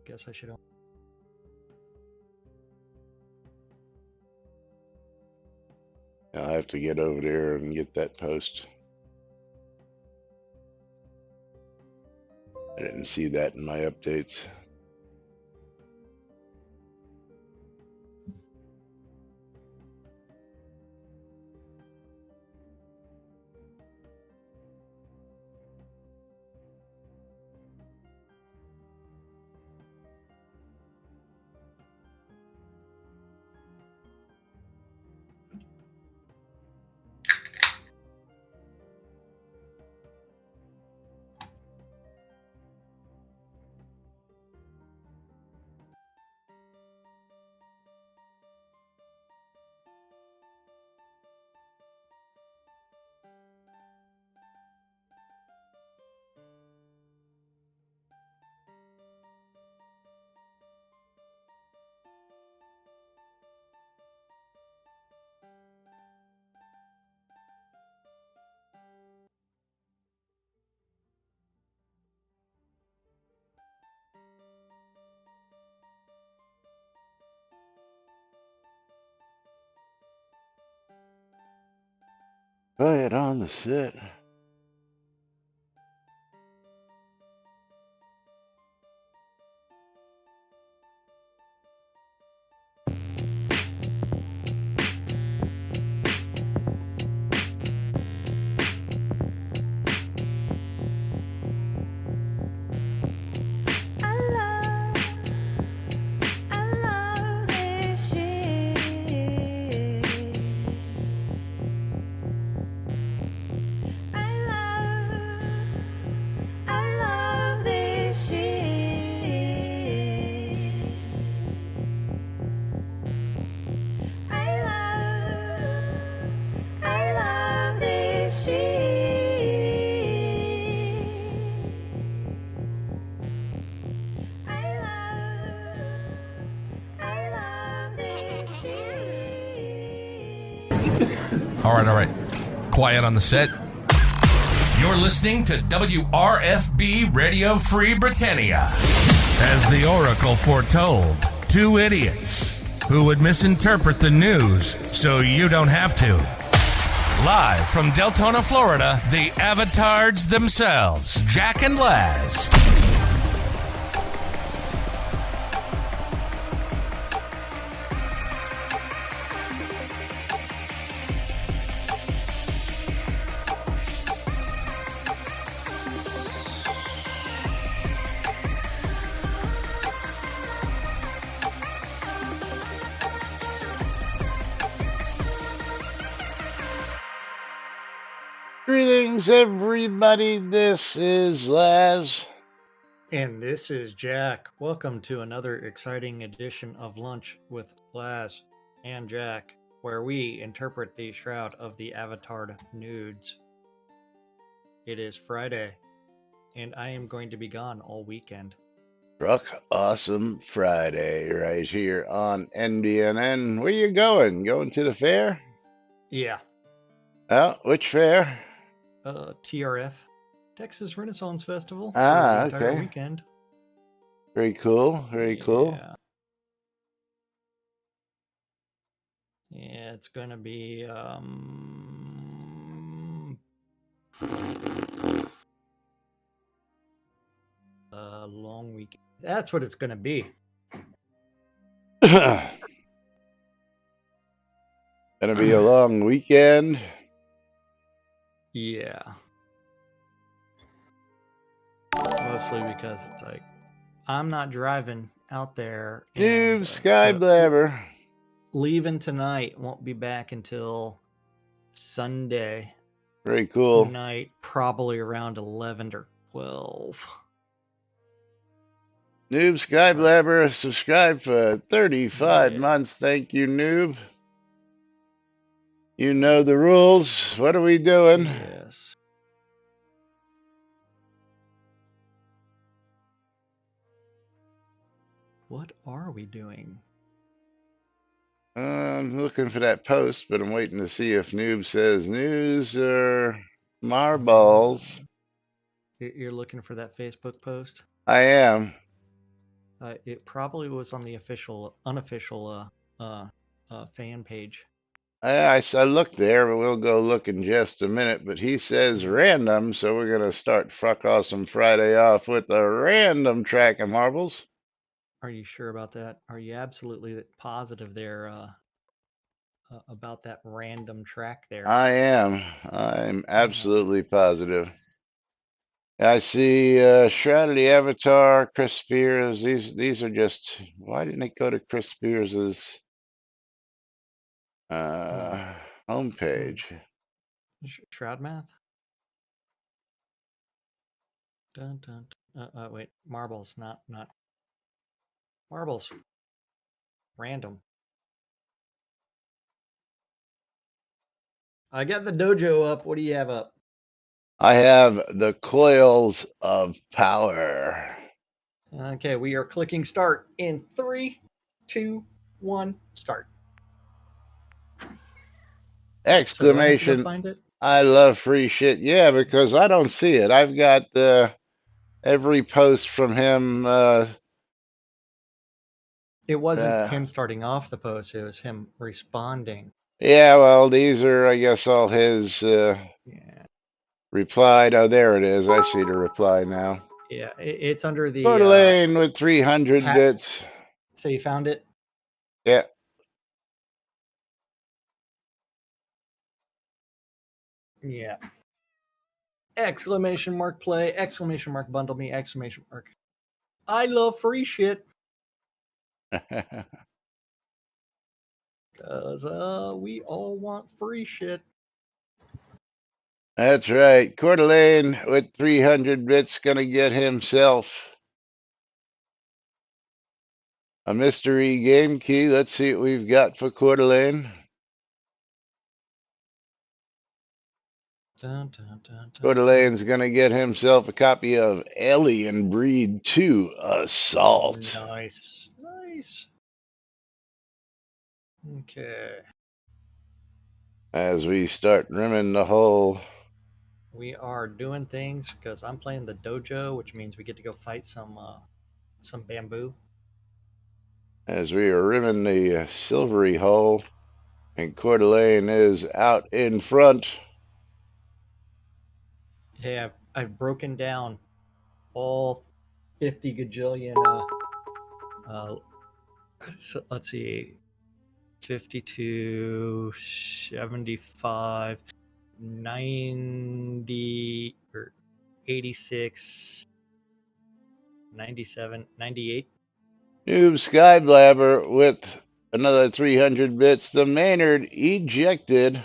Guess I should. I'll have to get over there and get that post. I didn't see that in my updates. Quiet on the set. All right. Quiet on the set. You're listening to WRFB Radio Free Britannia. As the Oracle foretold, two idiots who would misinterpret the news so you don't have to. Live from Deltona, Florida, the avatars themselves, Jack and Laz. Greetings, everybody. This is Laz. And this is Jack. Welcome to another exciting edition of Lunch with Laz and Jack, where we interpret the Shroud of the Avatared Nudes. It is Friday, and I am going to be gone all weekend. Truck Awesome Friday right here on NBNN. Where you going? Going to the fair? Yeah. Oh, which fair? TRF, Texas Renaissance Festival, for Ah, the entire okay. weekend. Very cool. Very cool. Yeah, it's going to be a long weekend. That's what it's going to be. Gonna be a long weekend. Yeah. Mostly because it's like, I'm not driving out there. Noob Sky Blabber. Leaving tonight, won't be back until Sunday. Very cool. Night, probably around 11 or 12. Noob Sky Blabber subscribed for 35 months. Thank you, Noob. You know the rules. What are we doing? Yes. What are we doing? I'm looking for that post, but I'm waiting to see if Noob says news or marbles. You're looking for that Facebook post? I am. It probably was on the unofficial fan page. I looked there, but we'll go look in just a minute. But he says Yeah. random, so we're going to start Fuck Awesome Friday off with a random track of marbles. Are you sure about that? Are you absolutely positive there about that random track there? I am. I'm absolutely positive. I see Shroud of the Avatar, Chris Spears. These are just. Why didn't it go to Chris Spears's homepage? Shroud math? Dun, dun, dun. Wait, marbles, not marbles. Random. I got the dojo up. What do you have up? I have the Coils of Power. Okay, we are clicking start in 3, 2, 1, start. So do I have to go Exclamation. find it? I love free shit. Yeah, because I don't see it. I've got every post from him. It wasn't him starting off the post, it was him responding. Yeah, well, these are, I guess, all his Yeah. replied. Oh, there it is. I see the reply now. Yeah, it's under the Coeur d'Alene with 300 bits. So you found it? Yeah. Yeah. Exclamation mark play, exclamation mark bundle me, exclamation mark. I love free shit. Because we all want free shit. That's right. Coeur d'Alene with 300 bits gonna get himself a mystery game key. Let's see what we've got for Coeur d'Alene. Coeur d'Alene's gonna get himself a copy of Alien Breed 2 Assault. Nice. Nice. Okay. As we start rimming the hole. We are doing things because I'm playing the dojo, which means we get to go fight some bamboo. As we are rimming the silvery hole, and Coeur d'Alene is out in front. Yeah, I've broken down all 50 gajillion. So let's see, 52, 75, 90, or 86, 97, 98. Noob Skyblabber with another 300 bits. The Maynard ejected.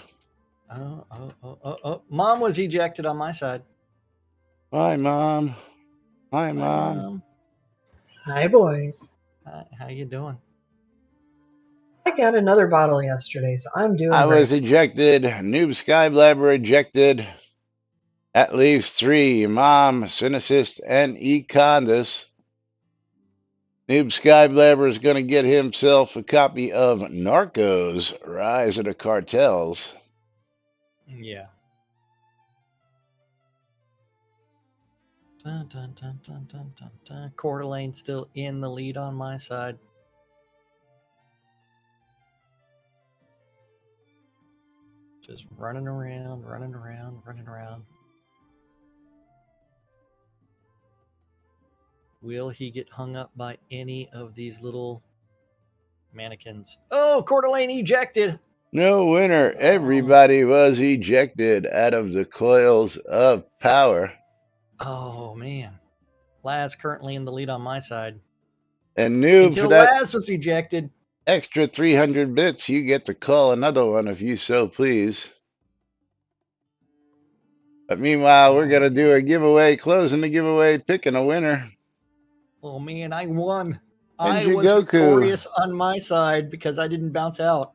Oh. Mom was ejected on my side. Hi, Mom. Hi, Mom. Hi, Mom. Hi, boys. How you doing? I got another bottle yesterday, so I'm doing I great. was ejected. Noob Skyblabber ejected. That leaves 3. Mom, Cynicist, and Econdus. Noob Skyblabber is going to get himself a copy of Narcos, Rise of the Cartels. Yeah. Dun, dun, dun, dun, dun, dun, dun. Coeur d'Alene still in the lead on my side. Just running around. Will he get hung up by any of these little mannequins? Oh, Coeur d'Alene ejected. No winner. Everybody was ejected out of the Coils of Power. Oh, man. Laz currently in the lead on my side. And Noob, Until for that Laz was ejected. extra 300 bits, you get to call another one if you so please. But meanwhile, we're going to do a giveaway, closing the giveaway, picking a winner. Oh, man, I won. And I was victorious on my side because I didn't bounce out.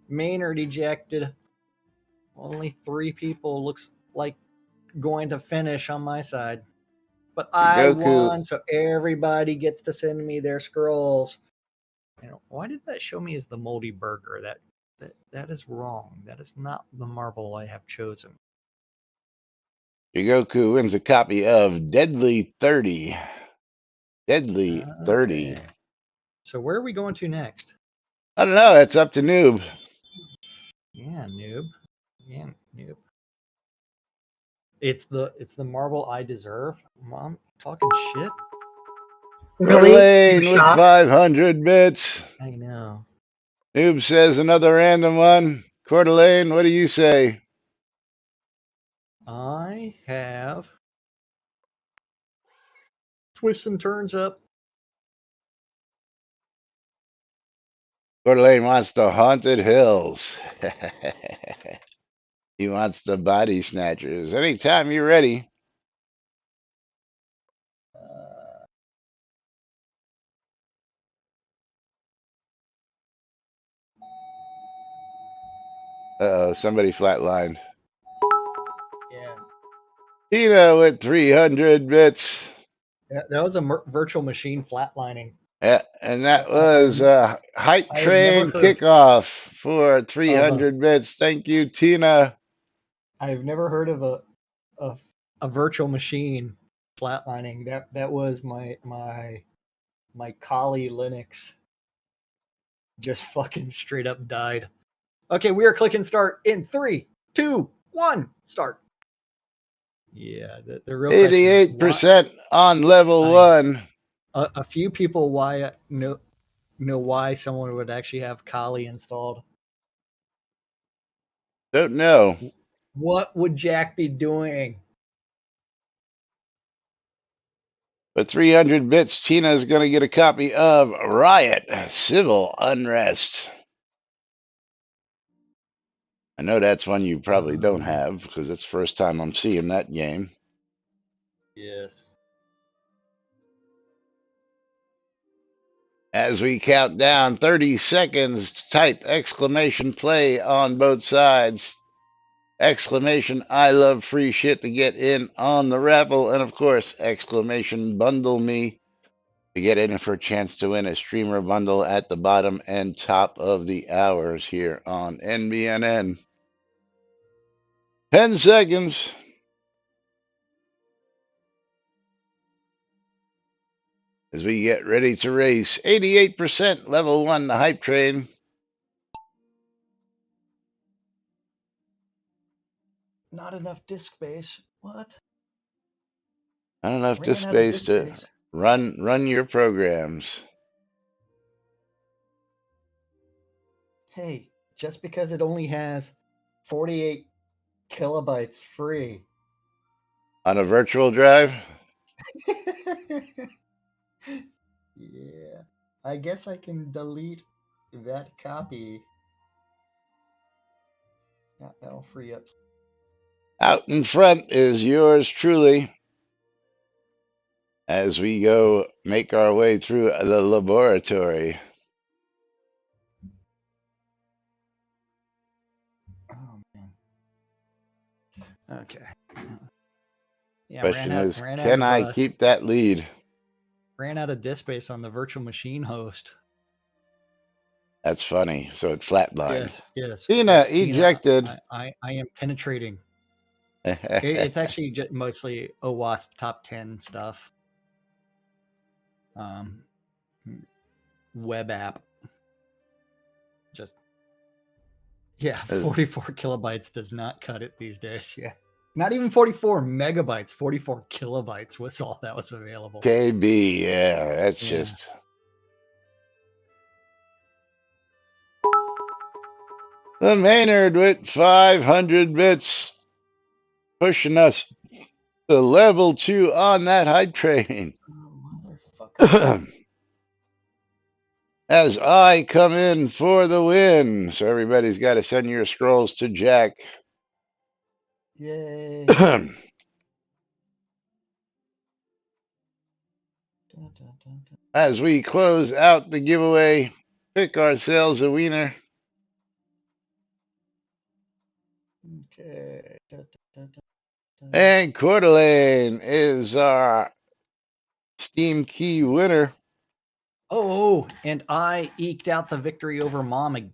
Maynard ejected. Only 3 people looks like going to finish on my side. But I won, so everybody gets to send me their scrolls. You know, why did that show me as the moldy burger? That is wrong. That is not the marble I have chosen. Jigoku wins a copy of Deadly 30. Deadly 30. So where are we going to next? I don't know. It's up to Noob. Yeah, noob. Yeah, noob. It's the marble I deserve. Mom, talking shit. Really? You Lane with shocked? 500 bits. I know. Noob says another random one. Coeur d'Alene, what do you say? I have twists and turns up. Coeur d'Alene wants the Haunted Hills. He wants the Body Snatchers. Anytime you're ready. Uh-oh, somebody flatlined. Yeah. Tina with 300 bits. That was a virtual machine flatlining. Yeah, and that I was a Hype I have never Train heard kickoff for of a 300 bits. Thank you, Tina. I've never heard of a virtual machine flatlining. That was my Kali Linux just fucking straight up died. Okay, we are clicking start in 3, 2, 1, start. Yeah, the real question: why? 88% on level I know. 1. A few people know why someone would actually have Kali installed. Don't know. What would Jack be doing? But 300 bits, Tina is going to get a copy of Riot, Civil Unrest. I know that's one you probably don't have because it's the first time I'm seeing that game. Yes. As we count down 30 seconds, type exclamation play on both sides. Exclamation I love free shit to get in on the raffle. And of course, exclamation bundle me to get in for a chance to win a streamer bundle at the bottom and top of the hours here on NBNN. 10 seconds. As we get ready to race. 88% level 1, the hype train. Not enough disk space. What? Not enough Ran disk out of space disk to space. run your programs. Hey, just because it only has 48 kilobytes free. On a virtual drive? Yeah. I guess I can delete that copy. That'll free up. Out in front is yours truly. As we go make our way through the laboratory. Oh man. Okay. Yeah, Question is, ran out can of I keep that lead? ran out of disk space on the virtual machine host. That's funny. So it flatlined. Yes. Tina Tina, ejected. I am penetrating. It's actually just mostly OWASP top 10 stuff. Web app. Just yeah, 44 kilobytes does not cut it these days. Yeah. Not even 44 megabytes, 44 kilobytes was all that was available. KB, yeah, that's just. The Maynard with 500 bits, pushing us to level 2 on that hype train. Oh, motherfucker. As I come in for the win. So everybody's got to send your scrolls to Jack. Yay. As we close out the giveaway, pick ourselves a wiener. Okay. And Coeur d'Alene is our Steam Key winner. Oh, and I eked out the victory over Mom.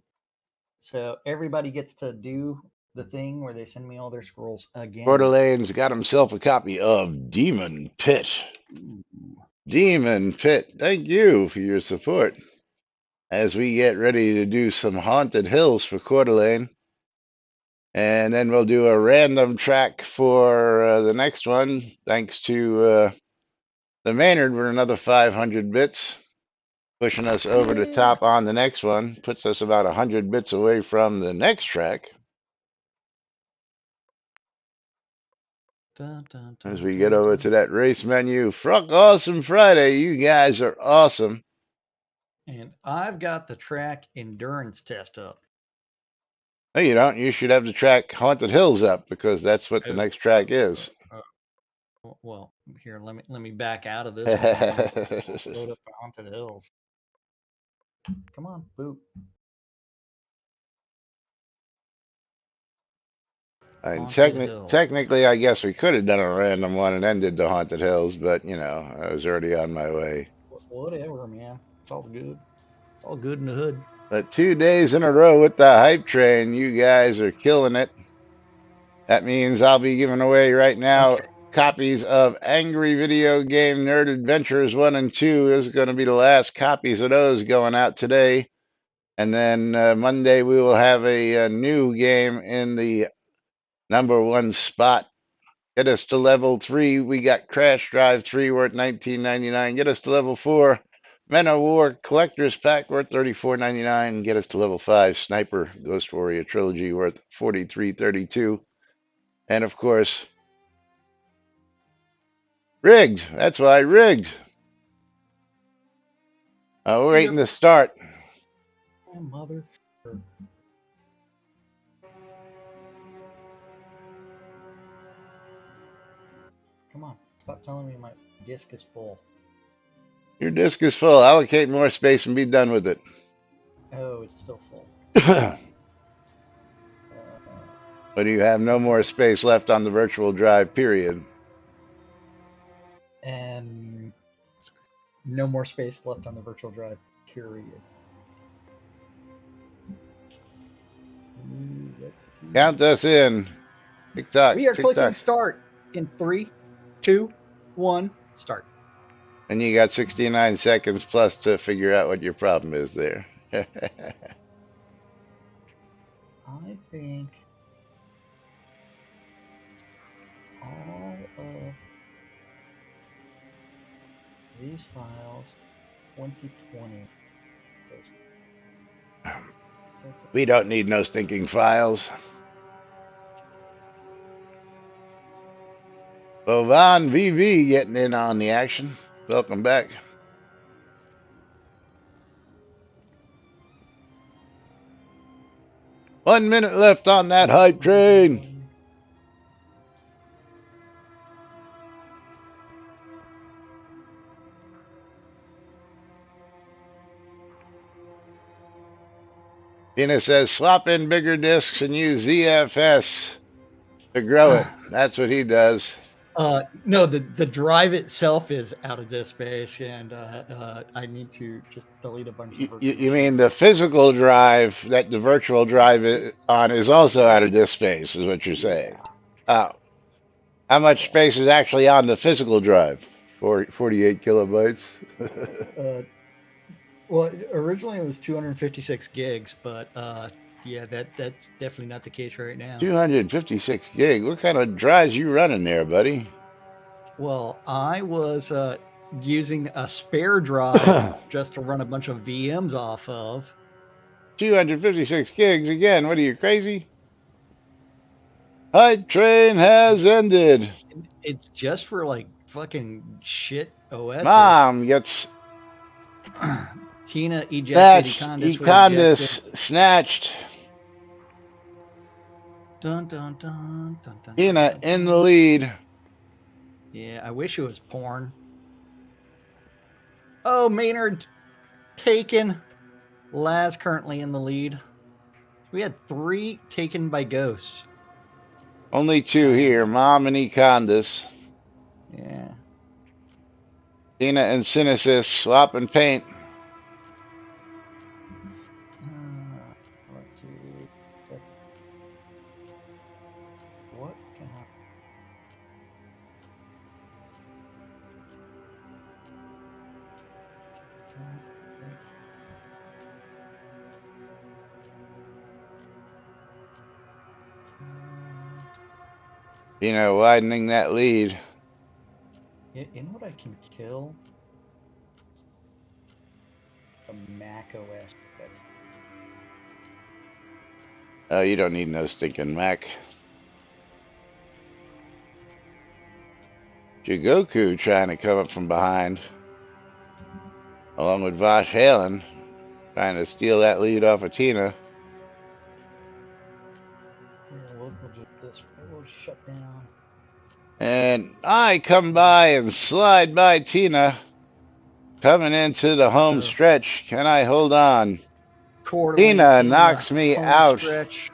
So everybody gets to do the thing where they send me all their scrolls again. Coeur d'Alene's got himself a copy of Demon Pit. Ooh. Demon Pit, thank you for your support. as we get ready to do some haunted hills for Coeur d'Alene. And then we'll do a random track for the next one, thanks to the Maynard for another 500 bits, pushing us over the Yeah. top on the next one, puts us about 100 bits away from the next track. Dun, dun, As dun, we get dun, over dun. to that race menu, Fruck Awesome Friday, you guys are awesome. And I've got the track endurance test up. No, you don't. You should have the track Haunted Hills up because that's what the next track is. Well, here, let me back out of this one and load up the haunted hills. Come on, boot. And Haunted hills. technically, I guess we could have done a random one and ended the Haunted Hills, but you know, I was already on my way. Whatever, man. It's all good. It's all good in the hood. But 2 days in a row with the hype train, you guys are killing it. That means I'll be giving away right now Okay. copies of Angry Video Game Nerd Adventures 1 and 2. Is going to be the last copies of those going out today. And then Monday we will have a new game in the #1 spot. Get us to level 3. We got Crash Drive 3 worth $19.99. Get us to level 4. Men of War Collector's Pack worth $34.99. Get us to level 5. Sniper Ghost Warrior Trilogy worth $43.32. And of course, Rigged. That's why Rigged. We're waiting to start. Oh, motherfucker. Come on. Stop telling me my disc is full. Your disk is full. Allocate more space and be done with it. Oh, it's still full. But you have no more space left on the virtual drive, period. And no more space left on the virtual drive, period. Let's see. Count us in. Tick tock, We are tick clicking tock. start in 3, 2, 1, start. And you got 69 seconds plus to figure out what your problem is there. I think all of these files, 2020. We don't need no stinking files. Bovan VV getting in on the action. Welcome back. One minute left on that hype train. Tina says, swap in bigger discs and use ZFS to grow it. That's what he does. No, the drive itself is out of disk space, and I need to just delete a bunch of virtual You mean the machines. physical drive that the virtual drive is on is also out of disk space, is what you're saying? Oh. How much space is actually on the physical drive? 48 kilobytes. Well, originally it was 256 gigs, but yeah, that's definitely not the case right now. 256 gig. What kind of drives you running there, buddy? Well, I was using a spare drive just to run a bunch of VMs off of. 256 gigs again. What are you, crazy? Hype train has ended. It's just for like fucking shit OSs. Mom gets Tina ejected. snatched. Ejected. Snatched. Dun, dun, dun, dun, dun, Tina dun, dun, in the lead. Yeah, I wish it was porn. Oh, Maynard taken. Laz currently in the lead. We had 3 taken by ghosts. Only 2 here. Mom and Econdas. Yeah. Tina and Synesis swapping paint. Let's see. What can happen? widening that lead. You know what I can kill? The Mac OS bit. Oh, you don't need no stinking Mac. Jigoku trying to come up from behind, along with Vosh Halen, trying to steal that lead off of Tina. Yeah, we'll do this. We'll shut down. And I come by and slide by Tina, coming into the home stretch. Can I hold on? Coeur d'Alene Tina in the knocks me home out. stretch.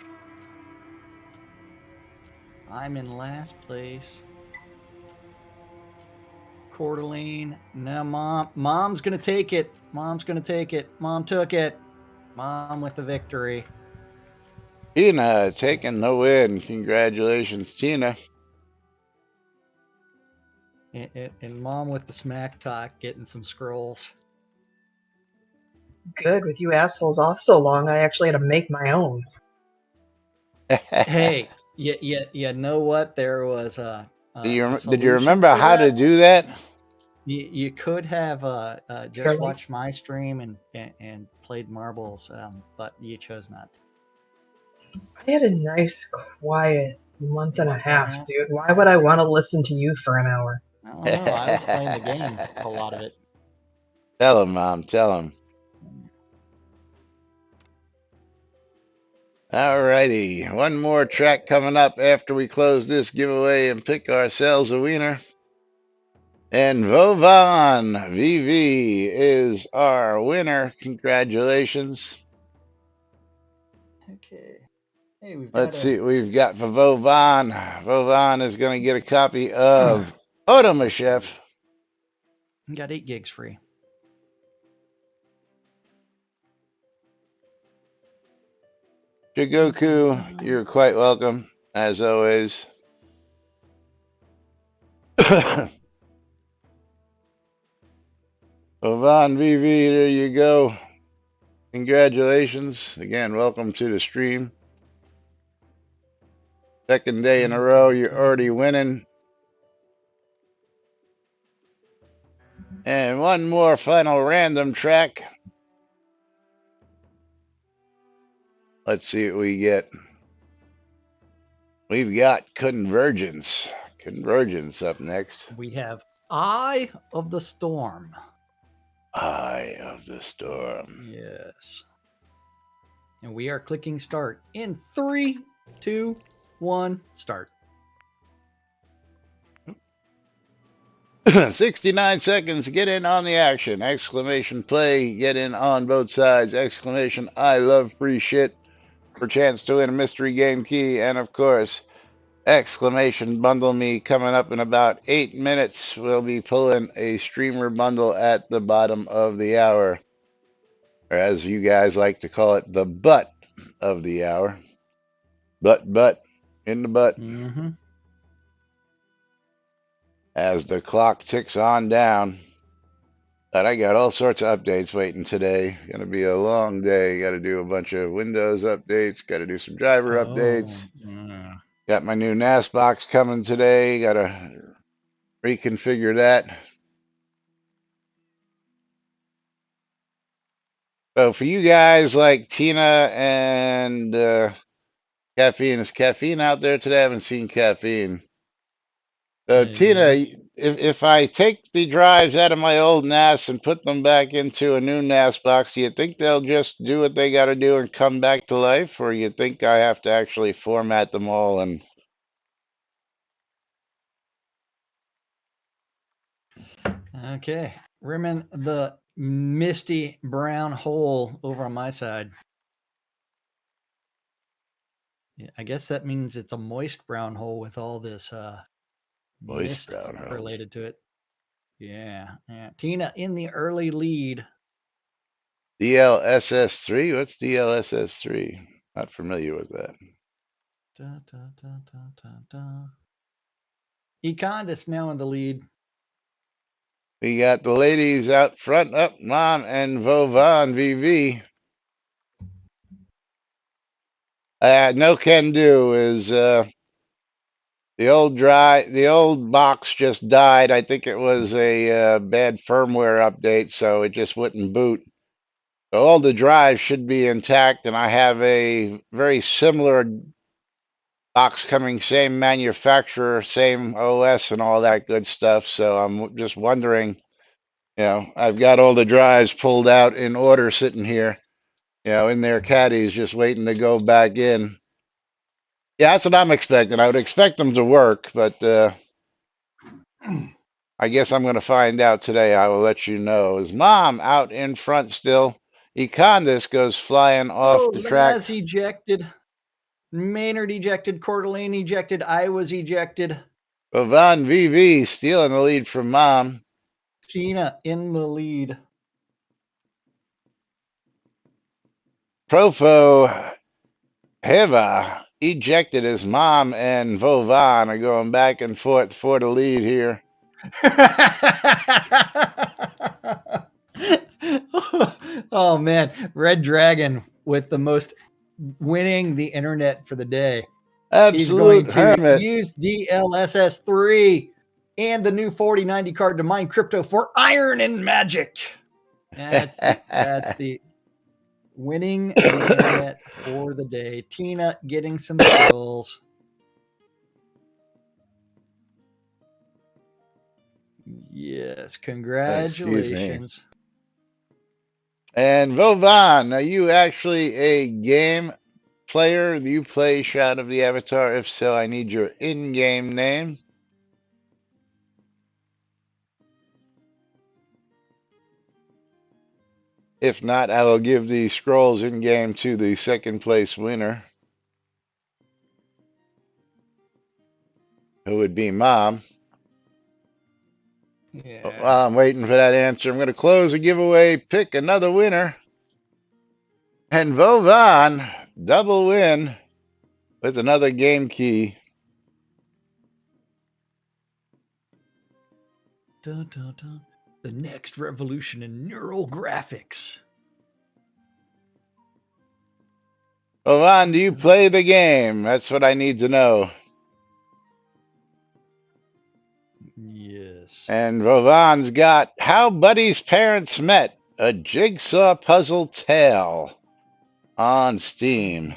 I'm in last place. Coeur d'Alene. Now, Mom's gonna take it. Mom's gonna take it. Mom took it. Mom with the victory. Tina taking the win. Congratulations, Tina. And Mom with the smack talk, getting some scrolls. Good, with you assholes off so long, I actually had to make my own. Hey, you know what? There was a Did you solution remember for how that. to do that? You could have just Really? watched my stream and played marbles, but you chose not to. I had a nice, quiet month and a half, Yeah. dude. Why would I want to listen to you for an hour? I don't know. I was playing the game a lot of it. Tell him, Mom. Tell him. Alrighty. One more track coming up after we close this giveaway and pick ourselves a wiener. And Vovan VV is our winner. Congratulations. Okay. Hey, Let's see what we've got for Vovan. Vovan is going to get a copy of Otomachef. Got 8 gigs free. Jigoku, you're quite welcome, as always. Vovan VV, there you go. Congratulations. Again, welcome to the stream. Second day in a row, you're already winning. And one more final random track. Let's see what we get. We've got Convergence. Convergence up next. We have Eye of the Storm. Eye of the Storm. Yes. And we are clicking start in 3, 2, 1, start. 69 seconds, get in on the action. Exclamation play, get in on both sides. Exclamation, I love free shit. For chance to win a mystery game key. And of course, exclamation bundle me coming up in about 8 minutes. We'll be pulling a streamer bundle at the bottom of the hour. Or as you guys like to call it, the butt of the hour. Butt, in the butt. Mm-hmm. As the clock ticks on down. But I got all sorts of updates waiting today. Gonna be a long day. Got to do a bunch of Windows updates. Got to do some driver updates. Yeah. Got my new NAS box coming today. Got to reconfigure that. So for you guys like Tina and Caffeine, is Caffeine out there today? I haven't seen Caffeine. So Tina, if I take the drives out of my old NAS and put them back into a new NAS box, do you think they'll just do what they got to do and come back to life, or you think I have to actually format them all and? Okay. Rimming the misty brown hole over on my side. Yeah, I guess that means it's a moist brown hole with all this Moist mist brown hole. related to it. Yeah. Tina in the early lead. DLSS3? What's DLSS3? Not familiar with that. Econdas now in the lead. We got the ladies out front, up Mom and Vovan VV. No can do is The old box just died. I think it was a bad firmware update, so it just wouldn't boot. So all the drives should be intact, and I have a very similar box coming, same manufacturer, same OS, and all that good stuff. So I'm just wondering, I've got all the drives pulled out in order sitting here, in their caddies, just waiting to go back in. Yeah, that's what I'm expecting. I would expect them to work, but I guess I'm going to find out today. I will let you know. Is Mom out in front still? Econdis goes flying off Oh, the track. Laz ejected. Maynard ejected. Coeur d'Alene ejected. I was ejected. Van VV stealing the lead from Mom. Tina in the lead. Profo Heva ejected his Mom, and Vovan are going back and forth for the lead here. Oh man, Red Dragon with the most winning the internet for the day. He's going Absolute to hermit. use DLSS3 and the new 4090 card to mine crypto for iron and magic. That's the winning the internet for the day. Tina getting some skills. Yes, congratulations. And Vovan, are you actually a game player? Do you play Shroud of the Avatar? If so, I need your in-game name. If not, I will give the scrolls in-game to the second place winner, who would be Mom. Yeah. While I'm waiting for that answer, I'm going to close the giveaway, pick another winner. And Vovan, double win with another game key. Dun, dun, dun. The next revolution in neural graphics. Vovan, do you play the game? That's what I need to know. Yes. And Vovan's got How Buddy's Parents Met, a jigsaw puzzle tale on Steam.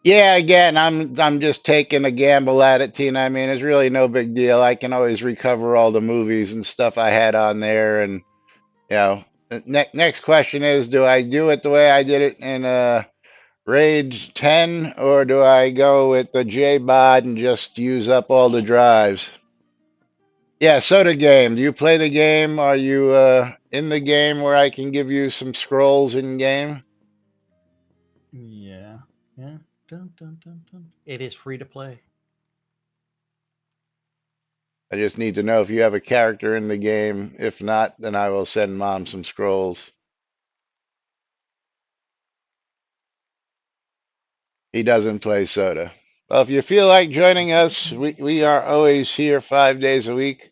Yeah, again, I'm just taking a gamble at it, Tina. I mean, it's really no big deal. I can always recover all the movies and stuff I had on there. And the next question is, do I do it the way I did it in Rage 10, or do I go with the JBOD and just use up all the drives? Yeah, soda game. Do you play the game? Are you in the game where I can give you some scrolls in game? Yeah. Yeah. Dun, dun, dun, dun. It is free to play. I just need to know if you have a character in the game. If not, then I will send Mom some scrolls. He doesn't play soda. Well, if you feel like joining us, we are always here 5 days a week.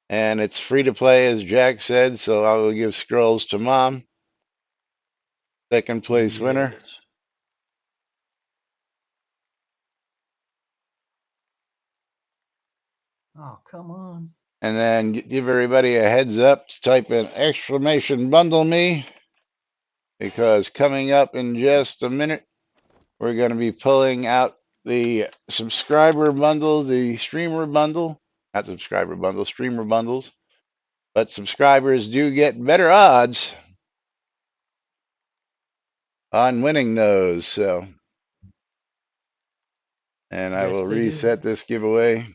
And it's free to play, as Jack said, so I will give scrolls to Mom. Second place winner. Oh, come on. And then give everybody a heads up to type in exclamation bundle me, because coming up in just a minute, we're going to be pulling out the subscriber bundle, the streamer bundle, not subscriber bundle, streamer bundles. But subscribers do get better odds on winning those. So, and I will reset this giveaway.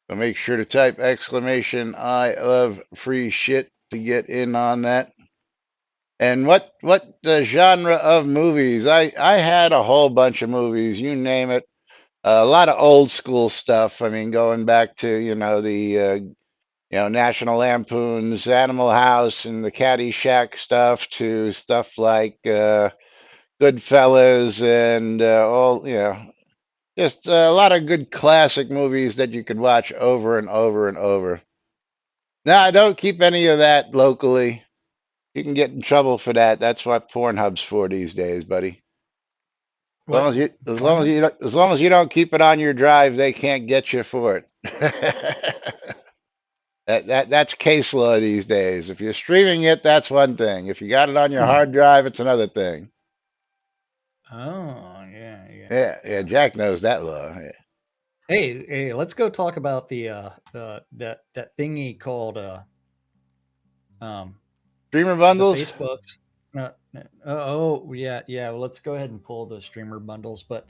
So make sure to type exclamation I love free shit to get in on that. And what genre of movies? I had a whole bunch of movies, you name it. A lot of old school stuff. I mean, going back to the National Lampoon's Animal House and the Caddyshack stuff, to stuff like Goodfellas, and all, just a lot of good classic movies that you could watch over and over and over. Now, don't keep any of that locally. You can get in trouble for that. That's what Pornhub's for these days, buddy. As long What as you, as long as Pornhub? you, don't- as long as you don't keep it on your drive, they can't get you for it. That's case law these days. If you're streaming it, that's one thing. If you got it on your hard drive, it's another thing. Oh, yeah, yeah, Yeah, yeah. Jack knows that law. Yeah. Hey, let's go talk about that thingy called um Streamer the bundles? Facebooks. Oh, yeah. Well, let's go ahead and pull the streamer bundles. But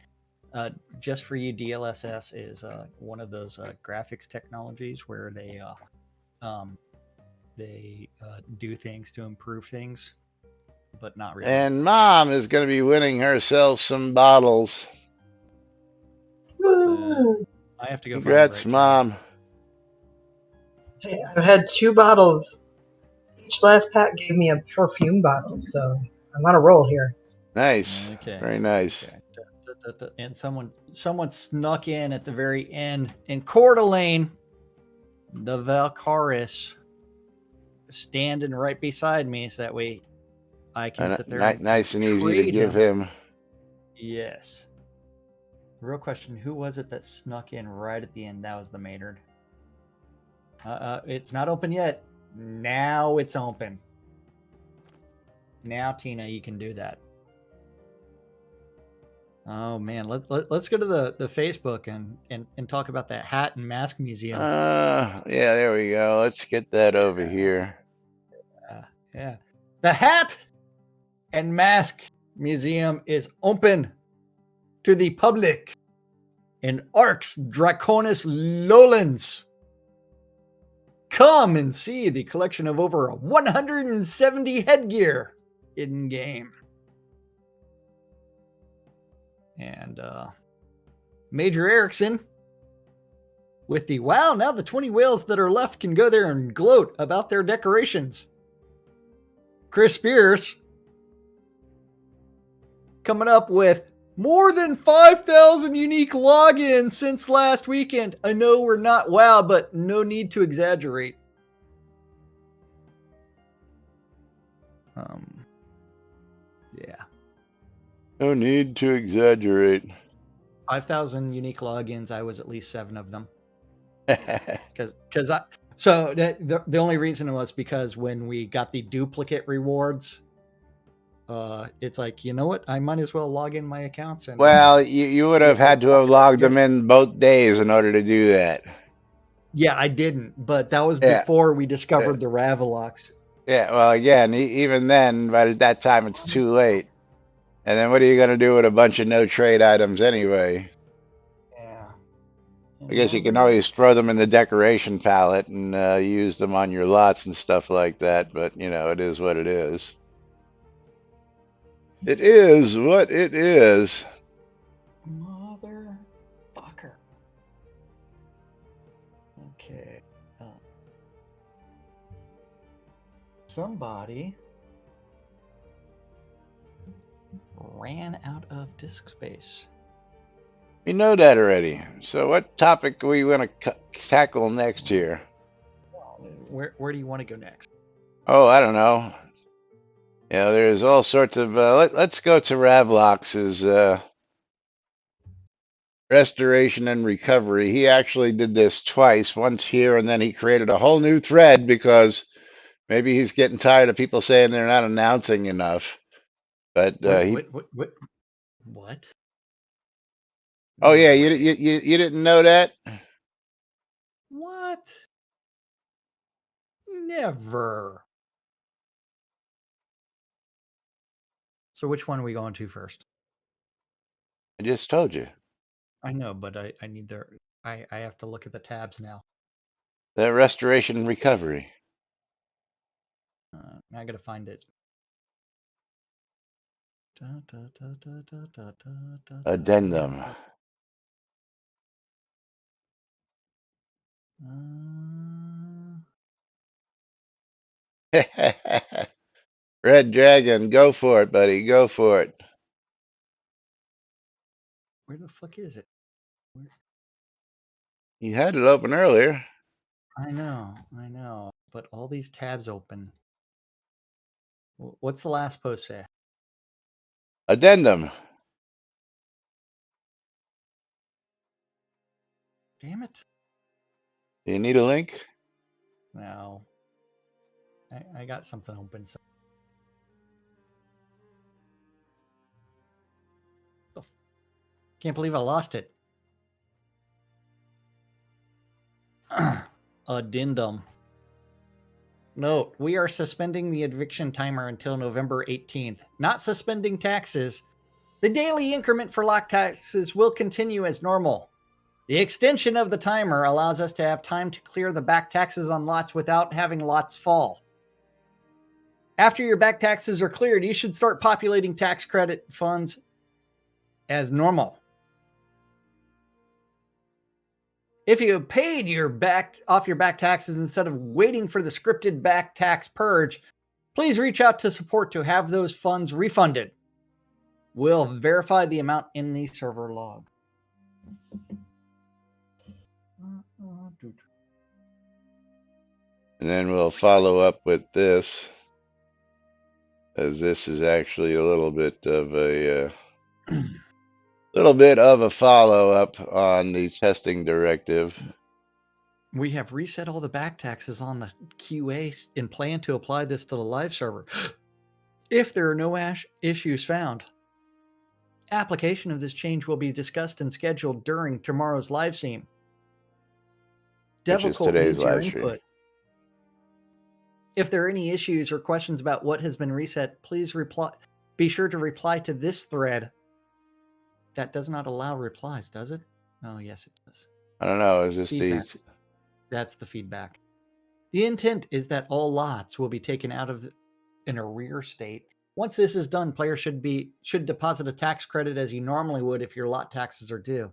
just for you, DLSS is one of those graphics technologies where um, they do things to improve things, but not really. And Mom is going to be winning herself some bottles. Woo! I have to go find the Congrats, right tab. Mom. Hey, I've had 2 bottles. Each last pack gave me a perfume bottle, so I'm on a roll here. Nice. Okay. Very nice. Okay. And someone snuck in at the very end in Coeur d'Alene, the Valkaris, standing right beside me, so that way I can sit there and Nice and easy to trade give him. Yes. The real question: who was it that snuck in right at the end? That was the Maynard. It's not open yet. Now it's open. Now, Tina, you can do that. Oh man, let's go to the Facebook and talk about that hat and mask museum. Yeah, there we go. Let's get that over here. Yeah, the hat and mask museum is open to the public in Arx Draconis Lowlands. Come and see the collection of over 170 headgear in game. And Major Erickson with the wow, now the 20 whales that are left can go there and gloat about their decorations. Chris Spears coming up with more than 5,000 unique logins since last weekend. I know we're not wow, but no need to exaggerate. Yeah. No need to exaggerate. 5,000 unique logins. I was at least 7 of them. Because the only reason was because when we got the duplicate rewards, it's like, you know what? I might as well log in my accounts. And well, you would have had to have logged them in both days in order to do that. Yeah, I didn't, but that was before we discovered the Ravalox. Yeah, well, again, even then, by that time, it's too late. And then what are you going to do with a bunch of no trade items anyway? Yeah. I guess you can always throw them in the decoration palette and use them on your lots and stuff like that. But, it is what it is. It is what it is. Motherfucker. Okay. Somebody ran out of disk space. We know that already. So what topic are we going to tackle next here? Where do you want to go next? Oh, I don't know. There's all sorts of... let's go to Ravlox's restoration and recovery. He actually did this twice, once here, and then he created a whole new thread because maybe he's getting tired of people saying they're not announcing enough. But what? Oh yeah, you didn't know that? What? Never. So which one are we going to first? I just told you. I know, but I need I have to look at the tabs now. The restoration and recovery. I gotta find it. Addendum. Red Dragon, go for it, buddy. Go for it. Where the fuck is it? Where? You had it open earlier. I know. But all these tabs open. What's the last post say? Addendum. Damn it. Do you need a link? No. I got something open. So. Can't believe I lost it. Addendum. Note, we are suspending the eviction timer until November 18th. Not suspending taxes. The daily increment for lock taxes will continue as normal. The extension of the timer allows us to have time to clear the back taxes on lots without having lots fall. After your back taxes are cleared, you should start populating tax credit funds as normal. If you have paid your back taxes instead of waiting for the scripted back tax purge, please reach out to support to have those funds refunded. We'll verify the amount in the server log. And then we'll follow up with this, as this is actually a little bit of a follow-up on the testing directive. We have reset all the back taxes on the QA and plan to apply this to the live server. If there are no issues found, application of this change will be discussed and scheduled during tomorrow's live stream. Which is Devil today's needs your live stream. input. If there are any issues or questions about what has been reset, please be sure to reply to this thread. That does not allow replies, does it? Oh, yes, it does. I don't know. Is this Feedback. the... That's the feedback. The intent is that all lots will be taken out of an arrear state. Once this is done, players should deposit a tax credit as you normally would if your lot taxes are due.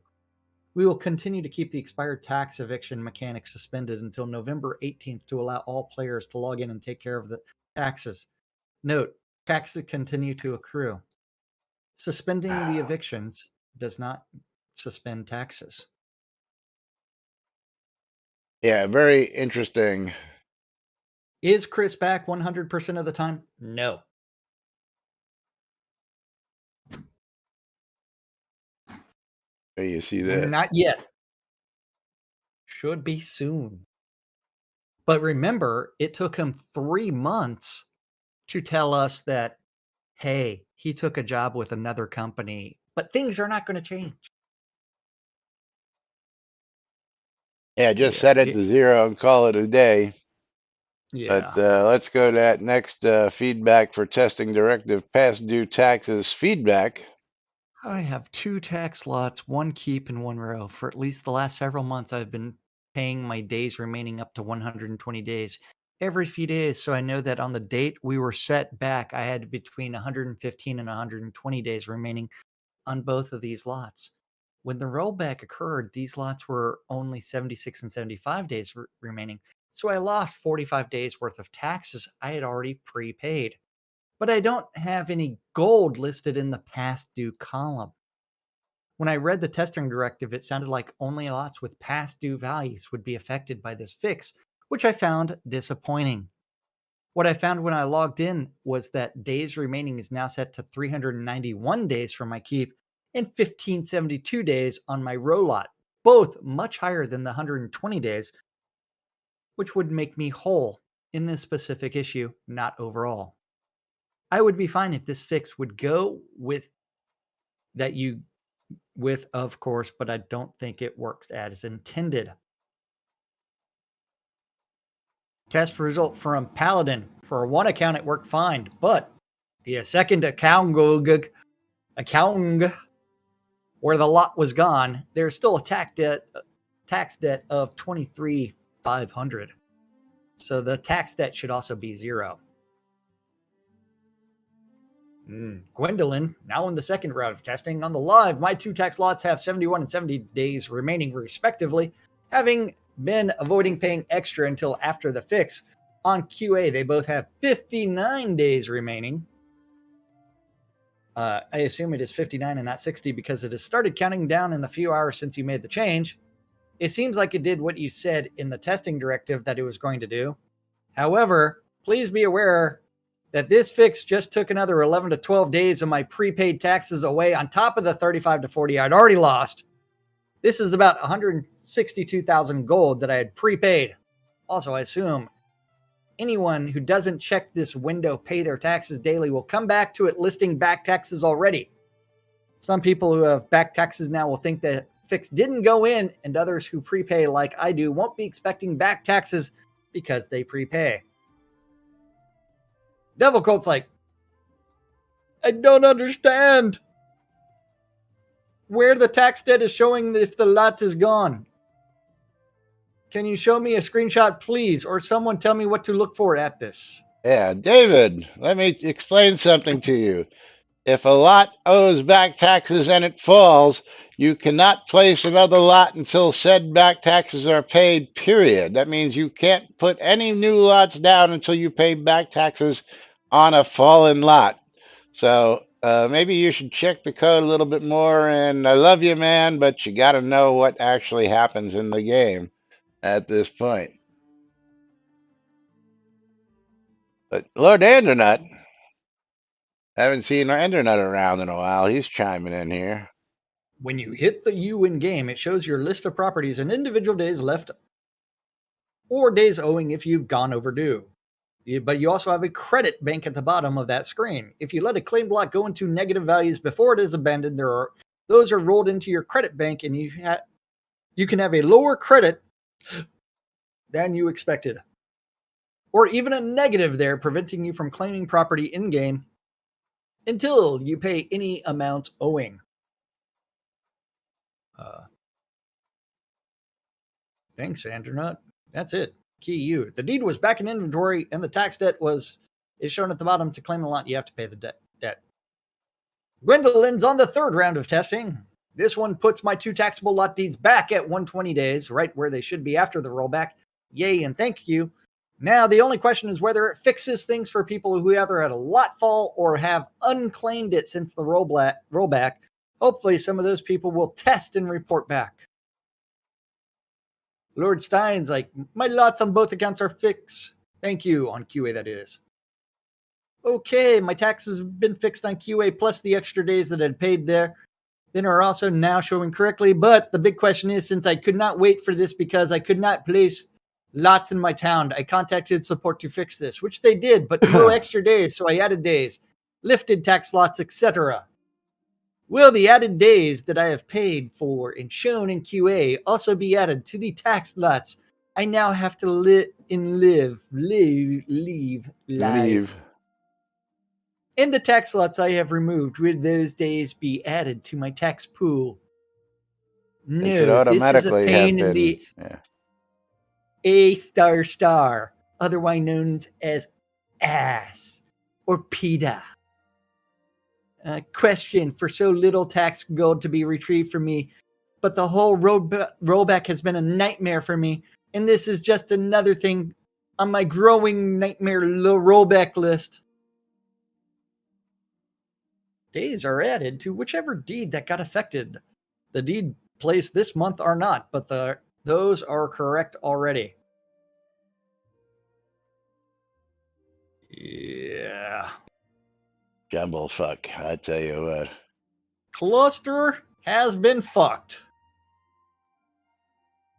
We will continue to keep the expired tax eviction mechanic suspended until November 18th to allow all players to log in and take care of the taxes. Note, taxes continue to accrue. Suspending the evictions does not suspend taxes. Yeah, very interesting. Is Chris back 100% of the time? No. You see that? Not yet. Should be soon. But remember, it took him 3 months to tell us that, hey, he took a job with another company, but things are not going to change. Yeah, just set it to 0 and call it a day. Yeah. But let's go to that next feedback for testing directive past due taxes feedback. I have 2 tax lots, 1 keep and 1 row. For at least the last several months, I've been paying my days remaining up to 120 days every few days. So I know that on the date we were set back, I had between 115 and 120 days remaining on both of these lots. When the rollback occurred, these lots were only 76 and 75 days remaining. So I lost 45 days worth of taxes I had already prepaid. But I don't have any gold listed in the past due column. When I read the testing directive, it sounded like only lots with past due values would be affected by this fix, which I found disappointing. What I found when I logged in was that days remaining is now set to 391 days for my keep and 1572 days on my row lot, both much higher than the 120 days, which would make me whole in this specific issue, not overall. I would be fine if this fix would go with that of course, but I don't think it works as intended. Test result from Paladin. For one account, it worked fine, but the second account where the lot was gone, there's still a tax debt of $23,500. So the tax debt should also be 0. Gwendolyn, now in the second round of testing on the live, my 2 tax lots have 71 and 70 days remaining respectively, having been avoiding paying extra until after the fix. On QA, they both have 59 days remaining. I assume it is 59 and not 60 because it has started counting down in the few hours since you made the change. It seems like it did what you said in the testing directive that it was going to do. However, please be aware that this fix just took another 11 to 12 days of my prepaid taxes away on top of the 35 to 40 I'd already lost. This is about 162,000 gold that I had prepaid. Also, I assume anyone who doesn't check this window pay their taxes daily will come back to it listing back taxes already. Some people who have back taxes now will think that fix didn't go in, and others who prepay like I do won't be expecting back taxes because they prepay. Devil Colt's like, I don't understand where the tax debt is showing if the lot is gone. Can you show me a screenshot, please? Or someone tell me what to look for at this. Yeah, David, let me explain something to you. If a lot owes back taxes and it falls, you cannot place another lot until said back taxes are paid, period. That means you can't put any new lots down until you pay back taxes on a fallen lot. So maybe you should check the code a little bit more. And I love you, man, but you got to know what actually happens in the game at this point. But Lord Andernut, haven't seen Andernut around in a while. He's chiming in here. When you hit the U in game, it shows your list of properties and individual days left or days owing if you've gone overdue. But you also have a credit bank at the bottom of that screen. If you let a claim block go into negative values before it is abandoned, those are rolled into your credit bank, and you can have a lower credit than you expected, or even a negative there, preventing you from claiming property in game until you pay any amount owing. Thanks, Andernut. That's it. Key U. The deed was back in inventory, and the tax debt is shown at the bottom. To claim a lot, you have to pay the debt. Gwendolyn's on the third round of testing. This one puts my 2 taxable lot deeds back at 120 days, right where they should be after the rollback. Yay and thank you. Now, the only question is whether it fixes things for people who either had a lot fall or have unclaimed it since the rollback. Hopefully, some of those people will test and report back. Lord Stein's like, my lots on both accounts are fixed. Thank you, on QA that is. Okay, my taxes have been fixed on QA plus the extra days that I'd paid there. Then are also now showing correctly. But the big question is, since I could not wait for this because I could not place lots in my town, I contacted support to fix this, which they did, but no extra days. So I added days, lifted tax lots, etc. Will the added days that I have paid for and shown in QA also be added to the tax lots I now have to leave live? In the tax lots I have removed, will those days be added to my tax pool? No, this is a pain in the A ***, otherwise known as ass or PETA. Question: for so little tax gold to be retrieved from me, but the whole rollback has been a nightmare for me, and this is just another thing on my growing nightmare rollback list. Days are added to whichever deed that got affected. The deed placed this month are not, but those are correct already. Yeah. Jumble fuck, I tell you what. Cluster has been fucked.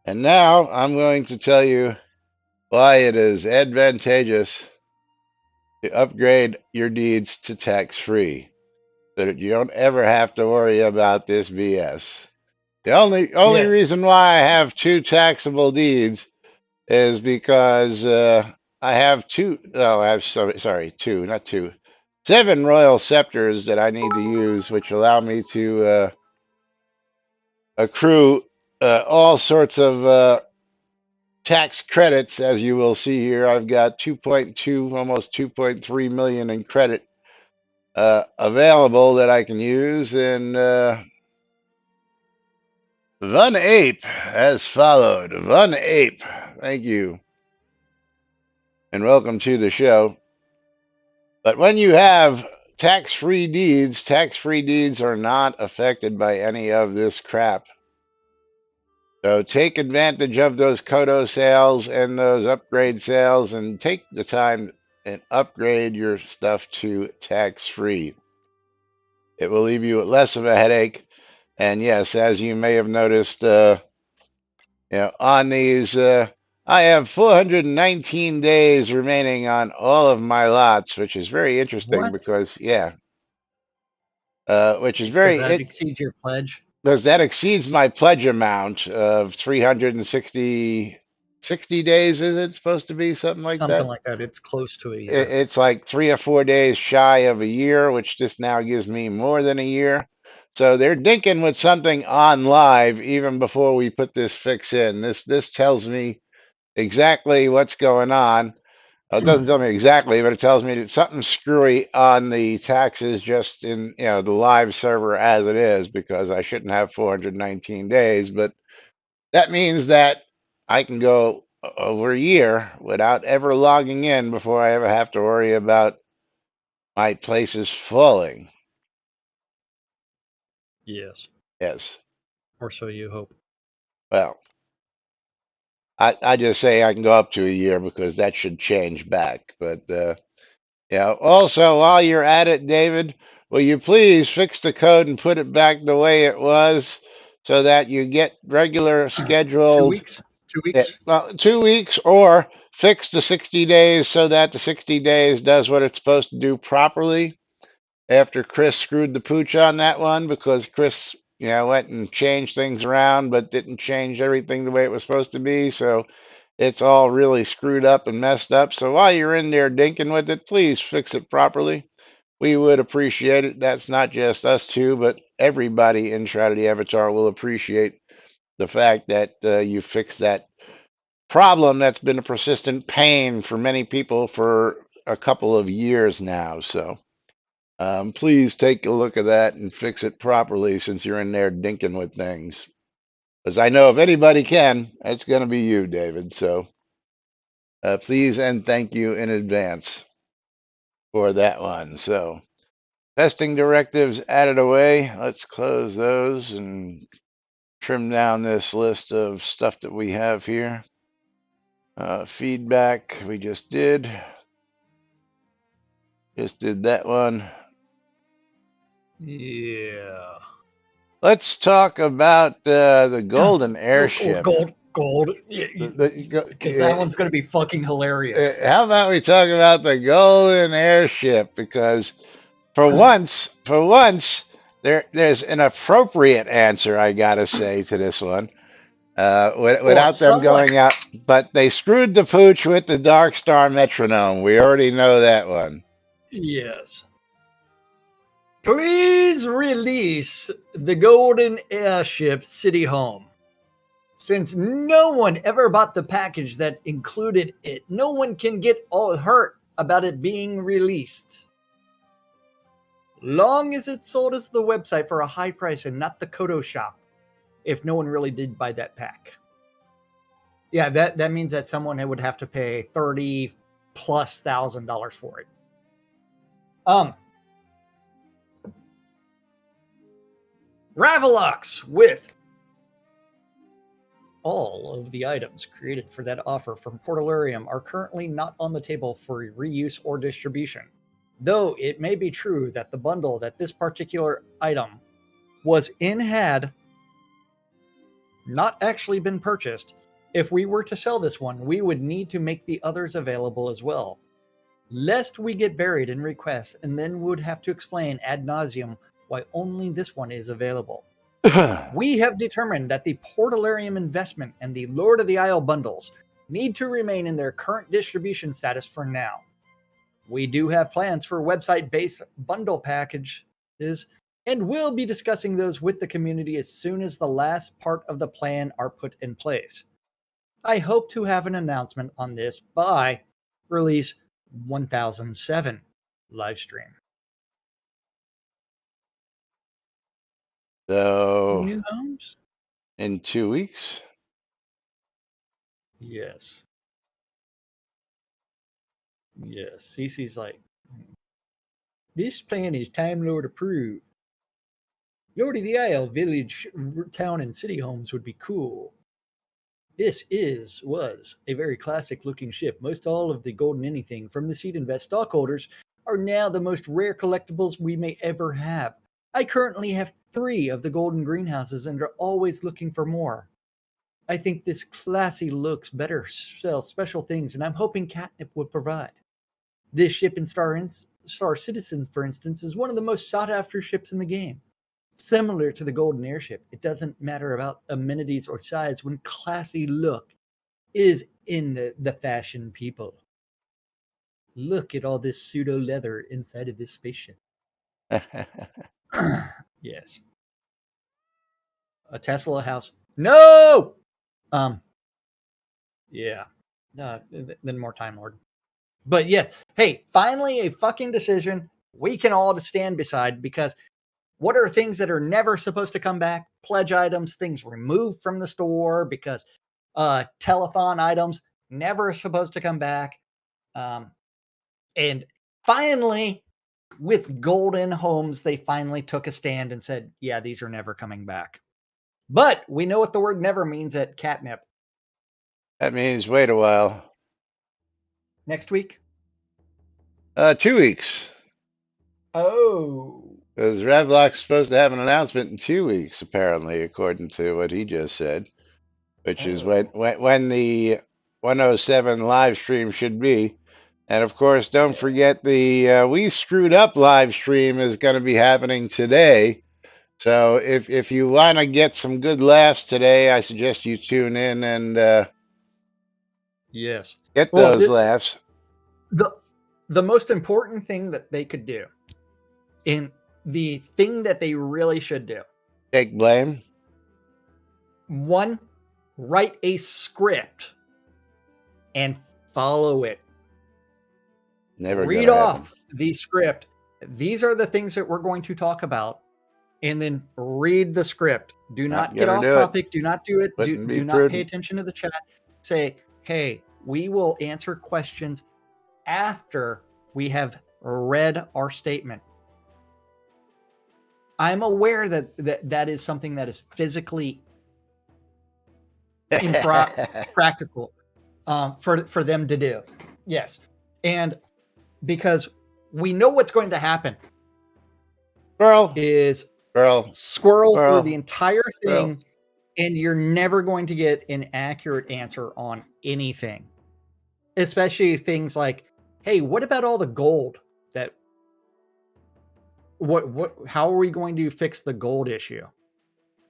And now I'm going to tell you why it is advantageous to upgrade your deeds to tax-free, so that you don't ever have to worry about this BS. The only reason why I have 2 taxable deeds is because I have 2. Oh, I have sorry, 2, not 2. 7 royal scepters that I need to use, which allow me to accrue all sorts of tax credits. As you will see here, I've got 2.2, almost 2.3 million in credit available that I can use. And Von Ape has followed. Von Ape, thank you. And welcome to the show. But when you have tax-free deeds. Tax-free deeds are not affected by any of this crap. So take advantage of those Kodo sales and those upgrade sales and take the time and upgrade your stuff to tax-free. It will leave you with less of a headache. And yes, as you may have noticed, on these, I have 419 days remaining on all of my lots, which is very interesting What? because, which is Because very, that exceeds your pledge? because that exceeds my pledge amount of 360 days, is it supposed to be something like Something that? like that. It's close to a year. It's like 3 or 4 days shy of a year, which just now gives me more than a year. So they're dinking with something on live even before we put this fix in. This tells me exactly what's going on. It doesn't tell me exactly, but it tells me that something's screwy on the taxes just in the live server as it is, because I shouldn't have 419 days. But that means that I can go over a year without ever logging in before I ever have to worry about my places falling. Yes. Yes. Or so you hope. Well, I just say I can go up to a year because that should change back. But yeah. Also, while you're at it, David, will you please fix the code and put it back the way it was so that you get regular 2 scheduled, weeks? 2 weeks? well, 2 weeks, or fix the 60 days so that the 60 days does what it's supposed to do properly after Chris screwed the pooch on that one, because Chris, went and changed things around but didn't change everything the way it was supposed to be. So it's all really screwed up and messed up. So while you're in there dinking with it, please fix it properly. We would appreciate it. That's not just us two, but everybody in Shroud of the Avatar will appreciate the fact that you fixed that problem that's been a persistent pain for many people for a couple of years now. So please take a look at that and fix it properly since you're in there dinking with things. Because I know if anybody can, it's going to be you, David. So please and thank you in advance for that one. So testing directives added away. Let's close those and trim down this list of stuff that we have here. Feedback, we just did. Just did that one. Yeah. Let's talk about the golden Gold, airship. gold, gold. Because that one's going to be fucking hilarious. How about we talk about the golden airship? Because for once, there's an appropriate answer, I gotta say, to this one. Or Without them somewhat. going out, but they screwed the pooch with the Dark Star metronome. We already know that one. Yes. Please release the Golden Airship City Home. Since no one ever bought the package that included it, no one can get all hurt about it being released. Long as it's sold as the website for a high price and not the Kodo shop, if no one really did buy that pack. Yeah, that means that someone would have to pay $30,000+ for it. Ravelux with all of the items created for that offer from Portalarium are currently not on the table for reuse or distribution. Though it may be true that the bundle that this particular item was in had not actually been purchased, if we were to sell this one, we would need to make the others available as well. Lest we get buried in requests and then would have to explain ad nauseum why only this one is available. We have determined that the Portalarium investment and the Lord of the Isle bundles need to remain in their current distribution status for now. We do have plans for website-based bundle packages, and we'll be discussing those with the community as soon as the last part of the plan are put in place. I hope to have an announcement on this by release 1007 livestream. So, New homes? in 2 weeks? Yes. Yes. Cece's like, This plan is Time Lord approved. Lord of the Isle village, town, and city homes would be cool. This was a very classic looking ship. Most all of the golden anything from the Seed Invest stockholders are now the most rare collectibles we may ever have. I currently have 3 of the golden greenhouses and are always looking for more. I think this classy looks better sell special things, and I'm hoping Catnip would provide. This ship in Star Citizen, for instance, is one of the most sought after ships in the game. Similar to the Golden Airship, it doesn't matter about amenities or size when classy look is in the fashion people. Look at all this pseudo leather inside of this spaceship. Yes. A Tesla house. No! Yeah. Then more Time Lord. But yes, hey, finally a fucking decision we can all stand beside, because what are things that are never supposed to come back? Pledge items, things removed from the store because telethon items never supposed to come back. And finally, with Golden Homes, they finally took a stand and said, yeah, these are never coming back. But we know what the word never means at Catnip. That means wait a while. Next week? 2 weeks. Oh. Because Ravlock's supposed to have an announcement in 2 weeks, apparently, according to what he just said, which is when the 107 live stream should be. And of course, don't forget the We Screwed Up live stream is going to be happening today. So if you want to get some good laughs today, I suggest you tune in and yes, get those laughs. The most important thing that they could do, and the thing that they really should do, take blame. 1, write a script and follow it. Never read off the script. These are the things that we're going to talk about, and then read the script. Do not get off topic. Do not do it. Do not pay attention to the chat. Say, hey, we will answer questions after we have read our statement. I'm aware that is something that is physically practical for them to do. Yes. And because we know what's going to happen. Squirrel through the entire thing, and you're never going to get an accurate answer on anything. Especially things like, hey, what about all the gold that how are we going to fix the gold issue?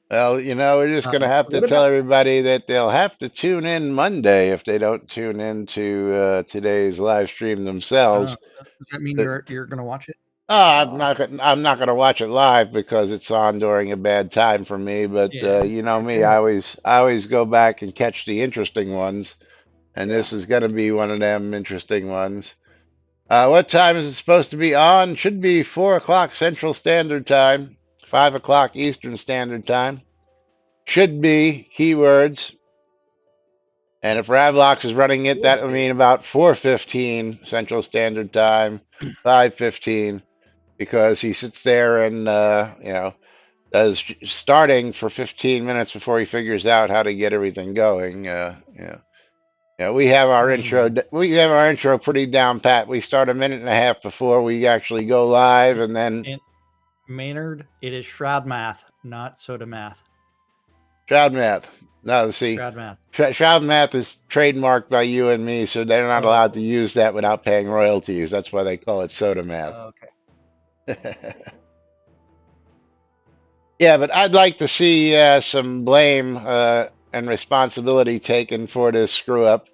Well, we're just going to have to tell everybody that they'll have to tune in Monday if they don't tune into today's live stream themselves. Does that mean you're going to watch it? I'm not going to watch it live because it's on during a bad time for me. But you know me, I always go back and catch the interesting ones, and this is going to be one of them interesting ones. What time is it supposed to be on? Should be 4 o'clock Central Standard Time, 5 o'clock Eastern Standard Time. Should be keywords. And if Ravlox is running it, that would mean about 4:15 Central Standard Time, 5:15, because he sits there and does starting for 15 minutes before he figures out how to get everything going. We have our intro. We have our intro pretty down pat. We start a minute and a half before we actually go live, and then Maynard, it is Shroud math, not soda math. Shroud math. No, see, Shroud math. Shroud math is trademarked by you and me, so they're not allowed to use that without paying royalties. That's why they call it soda math. Okay. Yeah, but I'd like to see some blame and responsibility taken for this screw up,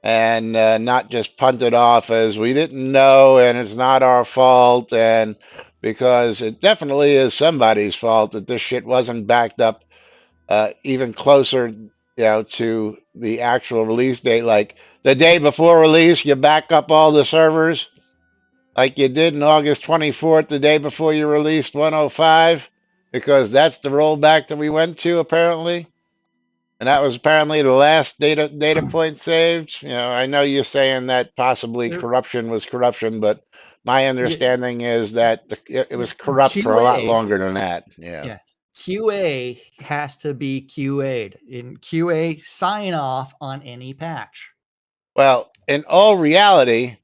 and not just punted off as we didn't know and it's not our fault, and because it definitely is somebody's fault that this shit wasn't backed up even closer to the actual release date. Like the day before release, you back up all the servers like you did in August 24th, the day before you released 105, because that's the rollback that we went to apparently. And that was apparently the last data point saved. I know you're saying that possibly corruption was corruption, but my understanding is that it was corrupt for a lot QA, longer than that. Yeah. yeah, QA has to be QA'd. In QA, sign off on any patch. Well, in all reality,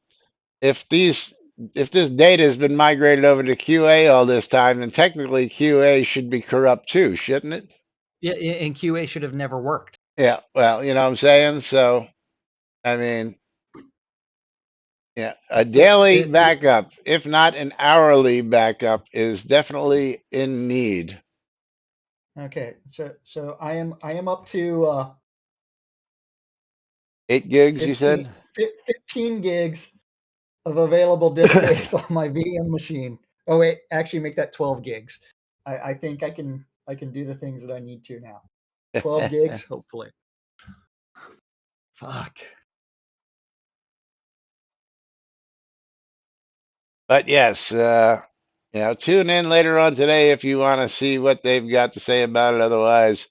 if this data has been migrated over to QA all this time, then technically QA should be corrupt too, shouldn't it? Yeah, and QA should have never worked. Yeah. Well, you know what I'm saying? So, I mean, yeah, a So daily backup, if not an hourly backup, is definitely in need. okay, so I am up to 8 gigs, you 15, said? 15 gigs of available disk space on my VM machine. Oh wait, actually make that 12 gigs. I think I can do the things that I need to now. 12 gigs, hopefully. Fuck. But yes, tune in later on today if you want to see what they've got to say about it. Otherwise,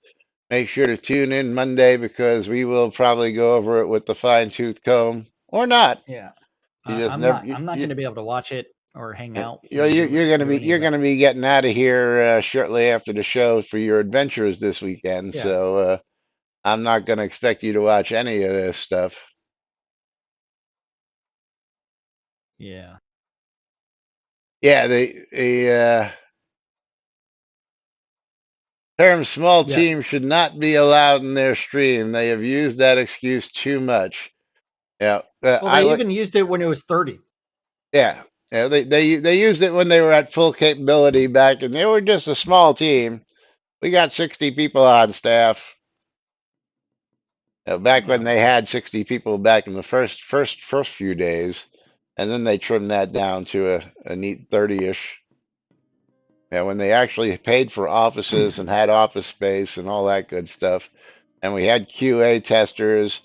make sure to tune in Monday because we will probably go over it with the fine-tooth comb or not. Yeah. You just I'm never not going to be able to watch it or hang out or you're do any of gonna that. be getting out of here shortly after the show for your adventures this weekend. Yeah. So I'm not gonna expect you to watch any of this stuff. Yeah. Yeah, the term small Yeah. team should not be allowed in their stream. They have used that excuse too much. Yeah, Well, they even used it when it was 30. yeah, yeah. They used it when they were at full capability back, and they were just a small team. We got 60 people on staff. Back when they had 60 people back in the first few days, and then they trimmed that down to a neat 30-ish. Yeah, when they actually paid for offices and had office space and all that good stuff, and we had QA testers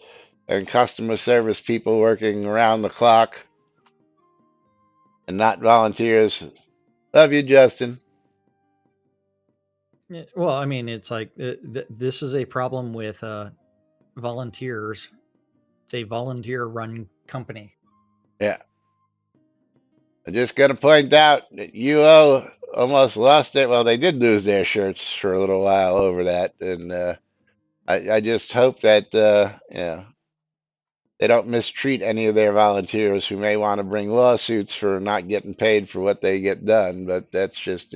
and customer service people working around the clock and not volunteers. Love you, Justin. Yeah, well, I mean, it's like this is a problem with volunteers. It's a volunteer-run company. Yeah. I'm just going to point out that UO almost lost it. Well, they did lose their shirts for a little while over that. And I just hope that, they don't mistreat any of their volunteers who may want to bring lawsuits for not getting paid for what they get done. But that's just,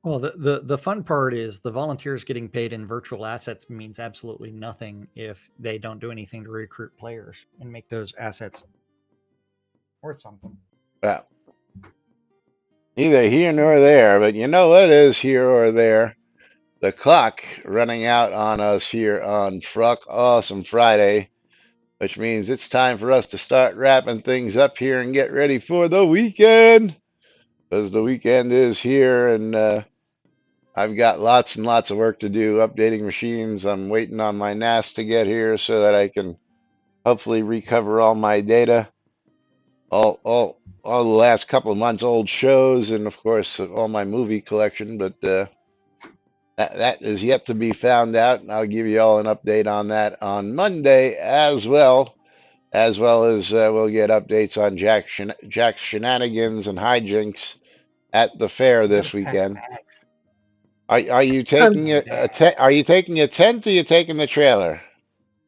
Well, the fun part is the volunteers getting paid in virtual assets means absolutely nothing if they don't do anything to recruit players and make those assets worth something. well, neither here nor there. But you know what is here or there? The clock running out on us here on Fruck Awesome Friday, which means it's time for us to start wrapping things up here and get ready for the weekend. Because the weekend is here, and I've got lots and lots of work to do updating machines. I'm waiting on my NAS to get here so that I can hopefully recover all my data, all the last couple of months old shows, and of course all my movie collection. But that is yet to be found out, and I'll give you all an update on that on Monday as well as we'll get updates on Jack's shenanigans and hijinks at the fair this weekend. Are you taking are you taking a tent or are you taking the trailer?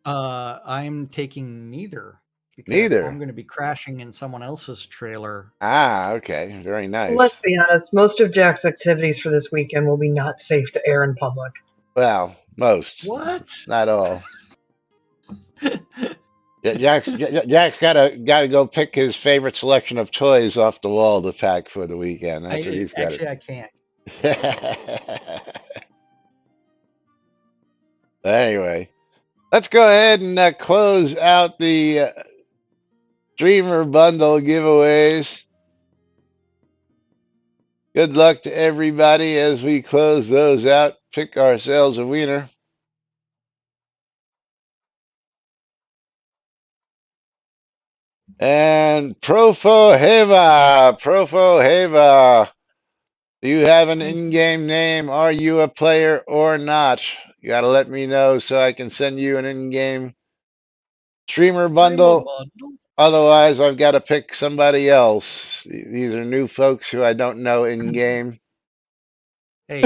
I'm taking neither because Neither. I'm going to be crashing in someone else's trailer. Ah, okay, very nice. Let's be honest, most of Jack's activities for this weekend will be not safe to air in public. Well, most. What? Not all. Jack's gotta go pick his favorite selection of toys off the wall to pack for the weekend. That's what he's got. Actually, I can't. Anyway, let's go ahead and close out the streamer bundle giveaways. Good luck to everybody as we close those out. Pick ourselves a winner. And Profo Heva, do you have an in-game name? Are you a player or not? You gotta let me know so I can send you an in-game streamer bundle Otherwise, I've got to pick somebody else. These are new folks who I don't know in game. Hey,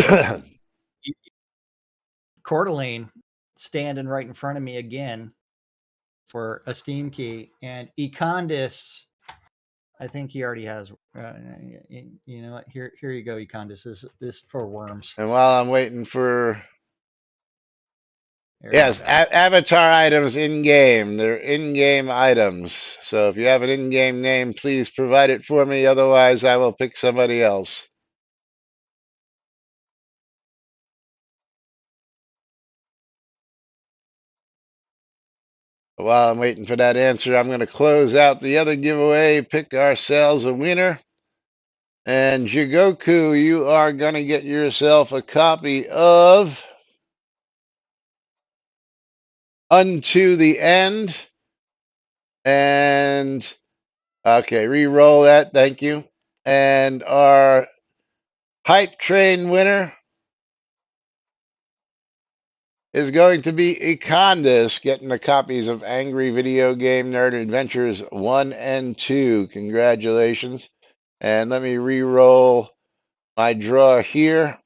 Coeur d'Alene standing right in front of me again for a Steam key, and Econdis, I think he already has. You know what? Here you go, Econdis. This for worms. And while I'm waiting for There yes, you go. avatar items in game. They're in game items. So if you have an in game name, please provide it for me. Otherwise, I will pick somebody else. While I'm waiting for that answer, I'm going to close out the other giveaway, pick ourselves a winner. And Jigoku, you are going to get yourself a copy of Unto the End. And, okay, re-roll that. Thank you. And our Hype Train winner is going to be Econdis, getting the copies of Angry Video Game Nerd Adventures 1 and 2. Congratulations. And let me re-roll my draw here.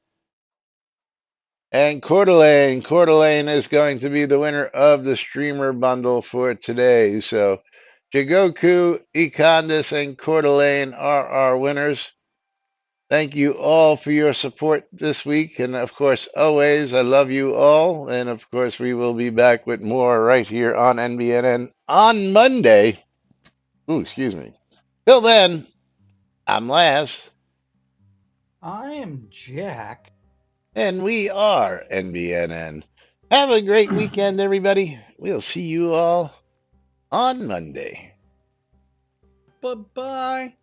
And Coeur d'Alene is going to be the winner of the streamer bundle for today. So Jigoku, Econdis, and Coeur d'Alene are our winners. Thank you all for your support this week. And of course, always, I love you all. And of course, we will be back with more right here on NBNN on Monday. Ooh, excuse me. Till then, I'm Laz. I am Jack. And we are NBNN. Have a great weekend, everybody. We'll see you all on Monday. Bye-bye.